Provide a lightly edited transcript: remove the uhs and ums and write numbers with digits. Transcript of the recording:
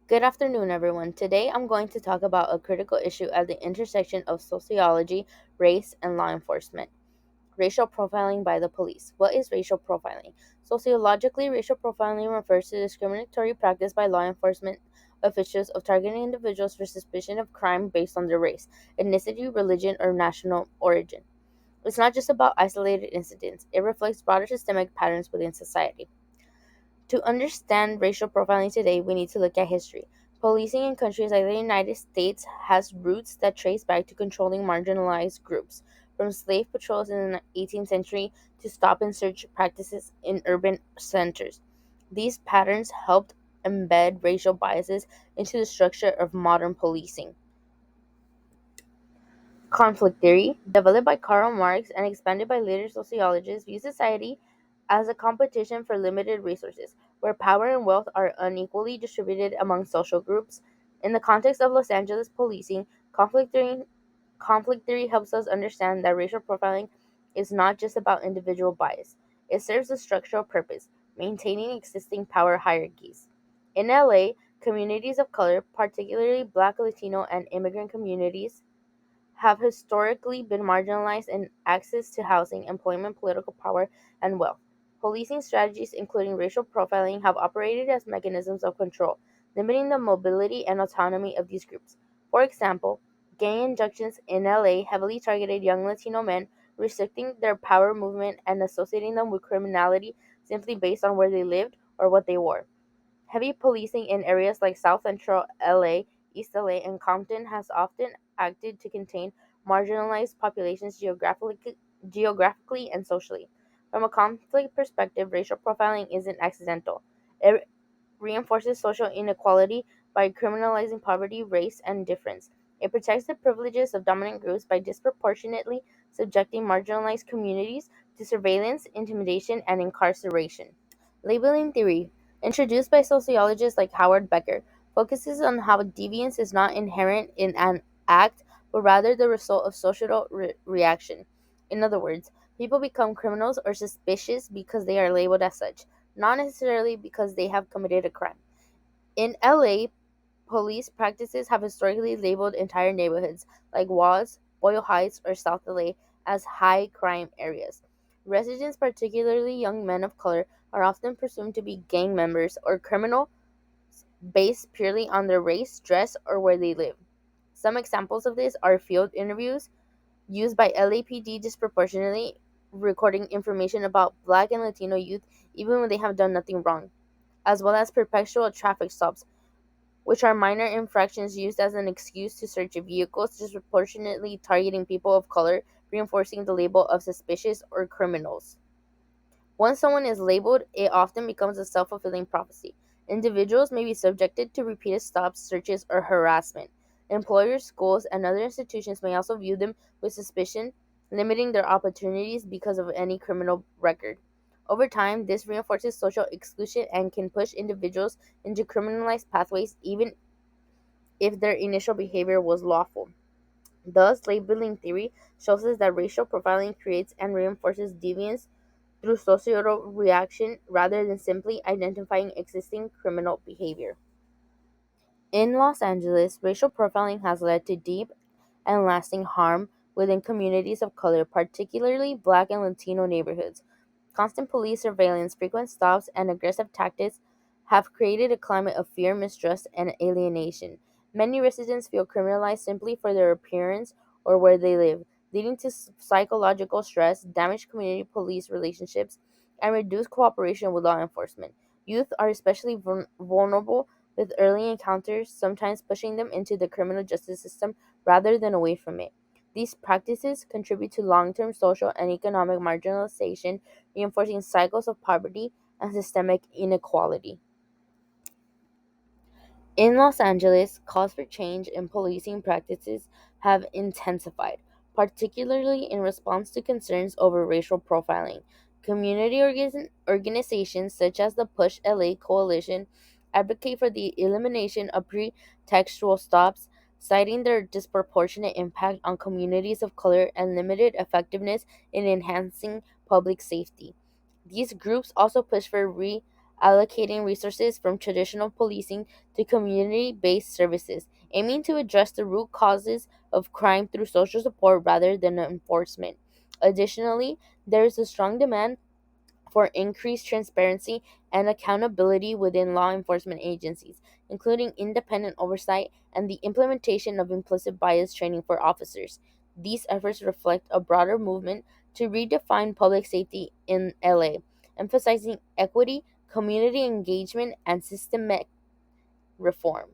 Good afternoon, everyone. Today I'm going to talk about a critical issue at the intersection of sociology, race, and law enforcement. Racial profiling by the police. What is racial profiling? Sociologically, racial profiling refers to discriminatory practice by law enforcement officials of targeting individuals for suspicion of crime based on their race, ethnicity, religion, or national origin. It's not just about isolated incidents, it reflects broader systemic patterns within society. To understand racial profiling today, we need to look at history. Policing in countries like the United States has roots that trace back to controlling marginalized groups, from slave patrols in the 18th century to stop and search practices in urban centers. These patterns helped embed racial biases into the structure of modern policing. Conflict theory, developed by Karl Marx and expanded by later sociologists, views society as a competition for limited resources, where power and wealth are unequally distributed among social groups. In the context of Los Angeles policing, conflict theory helps us understand that racial profiling is not just about individual bias. It serves a structural purpose, maintaining existing power hierarchies. In LA, communities of color, particularly Black, Latino, and immigrant communities, have historically been marginalized in access to housing, employment, political power, and wealth. Policing strategies, including racial profiling, have operated as mechanisms of control, limiting the mobility and autonomy of these groups. For example, gang injunctions in LA heavily targeted young Latino men, restricting their power movement and associating them with criminality simply based on where they lived or what they wore. Heavy policing in areas like South Central LA, East LA, and Compton has often acted to contain marginalized populations geographically and socially. From a conflict perspective, racial profiling isn't accidental. It reinforces social inequality by criminalizing poverty, race, and difference. It protects the privileges of dominant groups by disproportionately subjecting marginalized communities to surveillance, intimidation, and incarceration. Labeling theory, introduced by sociologists like Howard Becker, focuses on how deviance is not inherent in an act, but rather the result of social reaction. In other words, people become criminals or suspicious because they are labeled as such, not necessarily because they have committed a crime. In LA, police practices have historically labeled entire neighborhoods like Waz, Boyle Heights, or South LA as high crime areas. Residents, particularly young men of color, are often presumed to be gang members or criminal based purely on their race, dress, or where they live. Some examples of this are field interviews used by LAPD disproportionately, recording information about Black and Latino youth even when they have done nothing wrong, as well as perpetual traffic stops, which are minor infractions used as an excuse to search vehicles, disproportionately targeting people of color, reinforcing the label of suspicious or criminals. Once someone is labeled, it often becomes a self fulfilling prophecy. Individuals may be subjected to repeated stops, searches, or harassment. Employers, schools, and other institutions may also view them with suspicion, limiting their opportunities because of any criminal record. Over time, this reinforces social exclusion and can push individuals into criminalized pathways even if their initial behavior was lawful. Thus, labeling theory shows us that racial profiling creates and reinforces deviance through social reaction rather than simply identifying existing criminal behavior. In Los Angeles, racial profiling has led to deep and lasting harm within communities of color, particularly Black and Latino neighborhoods. Constant police surveillance, frequent stops, and aggressive tactics have created a climate of fear, mistrust, and alienation. Many residents feel criminalized simply for their appearance or where they live, leading to psychological stress, damaged community police relationships, and reduced cooperation with law enforcement. Youth are especially vulnerable with early encounters, sometimes pushing them into the criminal justice system rather than away from it. These practices contribute to long term social and economic marginalization, reinforcing cycles of poverty and systemic inequality. In Los Angeles, calls for change in policing practices have intensified, particularly in response to concerns over racial profiling. Community organizations such as the Push LA Coalition advocate for the elimination of pretextual stops, citing their disproportionate impact on communities of color and limited effectiveness in enhancing public safety. These groups also push for allocating resources from traditional policing to community based services, aiming to address the root causes of crime through social support rather than enforcement. Additionally, there is a strong demand for increased transparency and accountability within law enforcement agencies, including independent oversight and the implementation of implicit bias training for officers. These efforts reflect a broader movement to redefine public safety in LA, emphasizing equity, community engagement, and systemic reform.